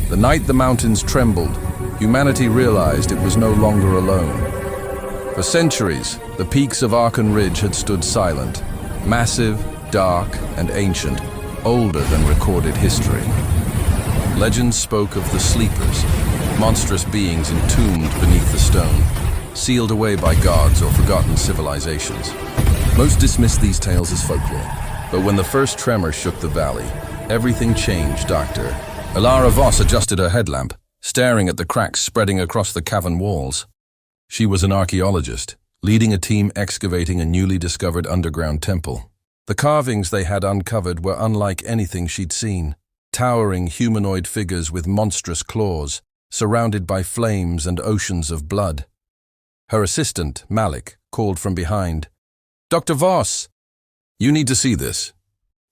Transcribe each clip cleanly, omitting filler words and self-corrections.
The night the mountains trembled, humanity realized it was no longer alone. For centuries, the peaks of Arkan Ridge had stood silent, massive, dark, and ancient, older than recorded history. Legends spoke of the Sleepers, monstrous beings entombed beneath the stone, sealed away by gods or forgotten civilizations. Most dismissed these tales as folklore, but when the first tremor shook the valley, everything changed. Dr. Ilara Voss adjusted her headlamp, staring at the cracks spreading across the cavern walls. She was an archaeologist, leading a team excavating a newly discovered underground temple. The carvings they had uncovered were unlike anything she'd seen. Towering humanoid figures with monstrous claws, surrounded by flames and oceans of blood. Her assistant, Malik, called from behind, "Dr. Voss, you need to see this."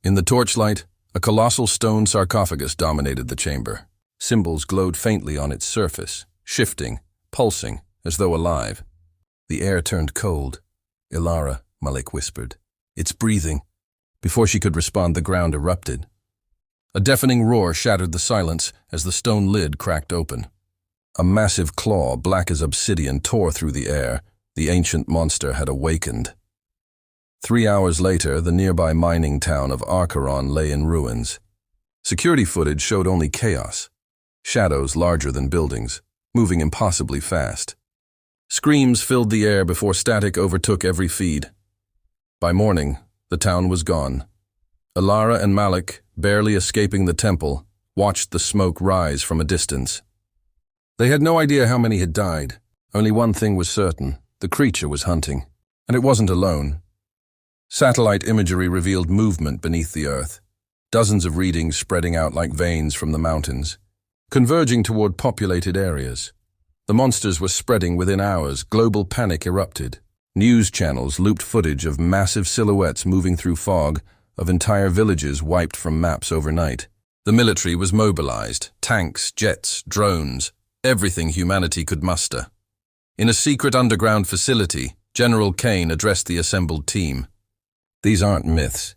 In the torchlight, a colossal stone sarcophagus dominated the chamber. Symbols glowed faintly on its surface, shifting, pulsing, as though alive. The air turned cold. "Ilara," Malik whispered. "It's breathing." Before she could respond, the ground erupted. A deafening roar shattered the silence as the stone lid cracked open. A massive claw, black as obsidian, tore through the air. The ancient monster had awakened. 3 hours later, the nearby mining town of Arkaron lay in ruins. Security footage showed only chaos. Shadows larger than buildings, moving impossibly fast. Screams filled the air before static overtook every feed. By morning, the town was gone. Ilara and Malik, barely escaping the temple, watched the smoke rise from a distance. They had no idea how many had died. Only one thing was certain: the creature was hunting. And it wasn't alone. Satellite imagery revealed movement beneath the earth. Dozens of readings spreading out like veins from the mountains, converging toward populated areas. The monsters were spreading within hours. Global panic erupted. News channels looped footage of massive silhouettes moving through fog, of entire villages wiped from maps overnight. The military was mobilized. Tanks, jets, drones, everything humanity could muster. In a secret underground facility, General Kane addressed the assembled team. "These aren't myths.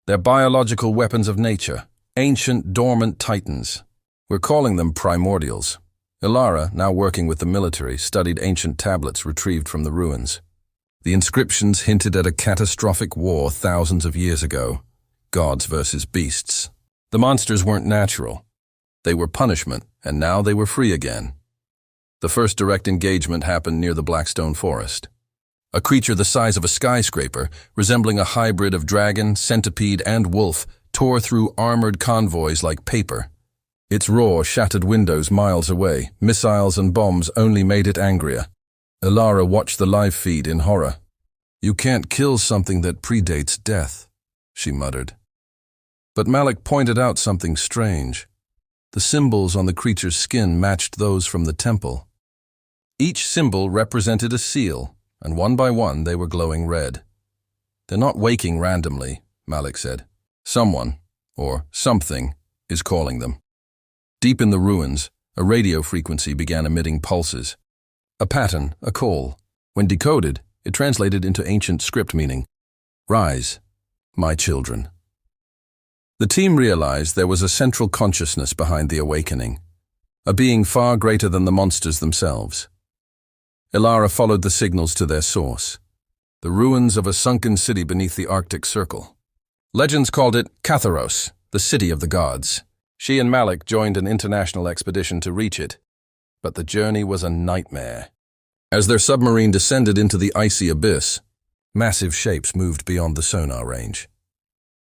They're biological weapons of nature, ancient, dormant titans. We're calling them primordials." Ilara, now working with the military, studied ancient tablets retrieved from the ruins. The inscriptions hinted at a catastrophic war thousands of years ago. Gods versus beasts. The monsters weren't natural. They were punishment, and now they were free again. The first direct engagement happened near the Blackstone Forest. A creature the size of a skyscraper, resembling a hybrid of dragon, centipede, and wolf, tore through armored convoys like paper. Its roar shattered windows miles away. Missiles and bombs only made it angrier. Ilara watched the live feed in horror. "You can't kill something that predates death," she muttered. But Malik pointed out something strange. The symbols on the creature's skin matched those from the temple. Each symbol represented a seal, and one by one they were glowing red. "They're not waking randomly," Malik said. "Someone, or something, is calling them." Deep in the ruins, a radio frequency began emitting pulses. A pattern, a call. When decoded, it translated into ancient script meaning, "Rise, my children." The team realized there was a central consciousness behind the awakening, a being far greater than the monsters themselves. Ilara followed the signals to their source, the ruins of a sunken city beneath the Arctic Circle. Legends called it Catharos, the city of the gods. She and Malik joined an international expedition to reach it, but the journey was a nightmare. As their submarine descended into the icy abyss, massive shapes moved beyond the sonar range.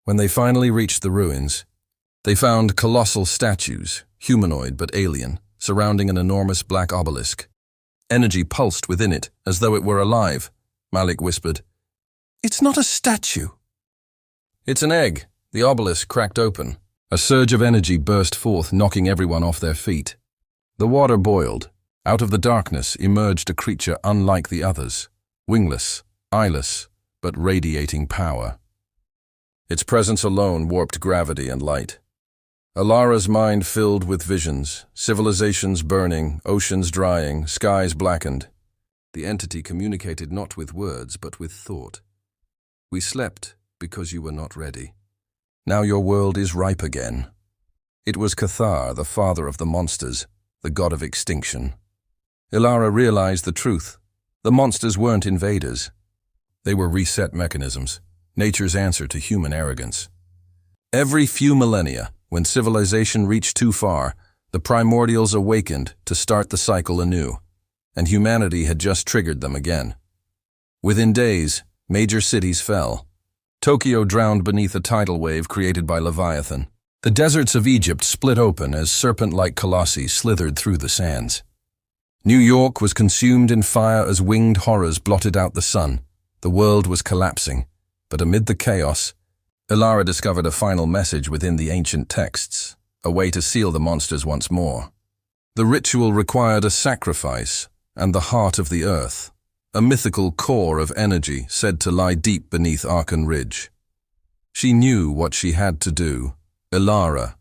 When they finally reached the ruins, they found colossal statues, humanoid but alien, surrounding an enormous black obelisk. Energy pulsed within it, as though it were alive. Malik whispered, "It's not a statue." "It's an egg." The obelisk cracked open. A surge of energy burst forth, knocking everyone off their feet. The water boiled. Out of the darkness emerged a creature unlike the others, wingless, eyeless, but radiating power. Its presence alone warped gravity and light. Ilara's mind filled with visions, civilizations burning, oceans drying, skies blackened. The entity communicated not with words, but with thought. "We slept because you were not ready. Now your world is ripe again." It was Cathar, the father of the monsters, the god of extinction. Ilara realized the truth. The monsters weren't invaders. They were reset mechanisms, nature's answer to human arrogance. Every few millennia, when civilization reached too far, the primordials awakened to start the cycle anew, and humanity had just triggered them again. Within days, major cities fell. Tokyo drowned beneath a tidal wave created by Leviathan. The deserts of Egypt split open as serpent-like colossi slithered through the sands. New York was consumed in fire as winged horrors blotted out the sun. The world was collapsing, but amid the chaos, Ilara discovered a final message within the ancient texts, a way to seal the monsters once more. The ritual required a sacrifice and the heart of the earth, a mythical core of energy said to lie deep beneath Arkan Ridge. She knew what she had to do. Ilara,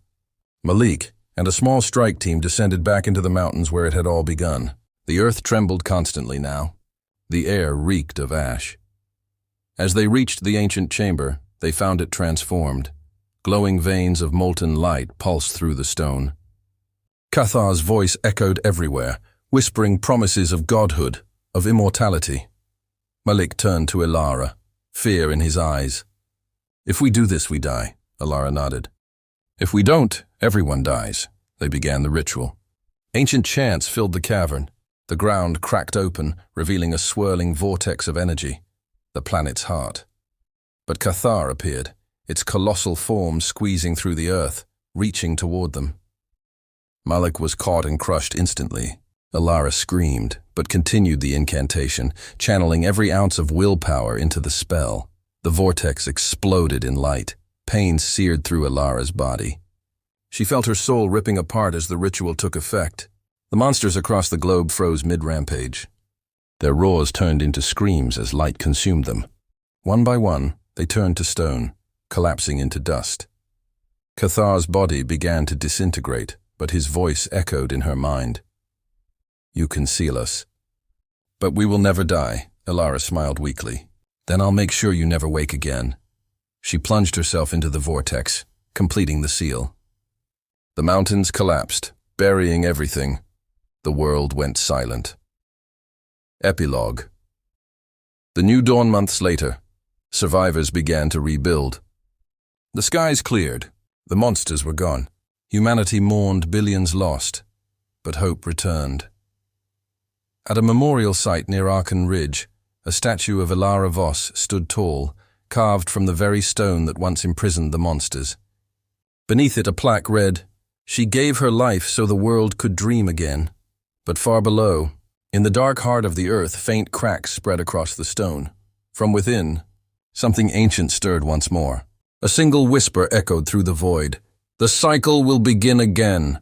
Malik, and a small strike team descended back into the mountains where it had all begun. The earth trembled constantly now. The air reeked of ash. As they reached the ancient chamber, they found it transformed. Glowing veins of molten light pulsed through the stone. Cathar's voice echoed everywhere, whispering promises of godhood, of immortality. Malik turned to Ilara, fear in his eyes. "If we do this, we die," Ilara nodded. "If we don't, everyone dies." They began the ritual. Ancient chants filled the cavern. The ground cracked open, revealing a swirling vortex of energy, the planet's heart. But Cathar appeared, its colossal form squeezing through the earth, reaching toward them. Malik was caught and crushed instantly. Ilara screamed, but continued the incantation, channeling every ounce of willpower into the spell. The vortex exploded in light. Pain seared through Ilara's body. She felt her soul ripping apart as the ritual took effect. The monsters across the globe froze mid-rampage. Their roars turned into screams as light consumed them. One by one, they turned to stone, collapsing into dust. Cathar's body began to disintegrate, but his voice echoed in her mind. "You conceal us. But we will never die," Ilara smiled weakly. "Then I'll make sure you never wake again." She plunged herself into the vortex, completing the seal. The mountains collapsed, burying everything. The world went silent. Epilogue. The new dawn months later, survivors began to rebuild. The skies cleared. The monsters were gone. Humanity mourned billions lost, but hope returned. At a memorial site near Arkan Ridge, a statue of Ilara Voss stood tall, carved from the very stone that once imprisoned the monsters. Beneath it a plaque read, "She gave her life so the world could dream again." But far below, in the dark heart of the earth, faint cracks spread across the stone. From within, something ancient stirred once more. A single whisper echoed through the void. "The cycle will begin again."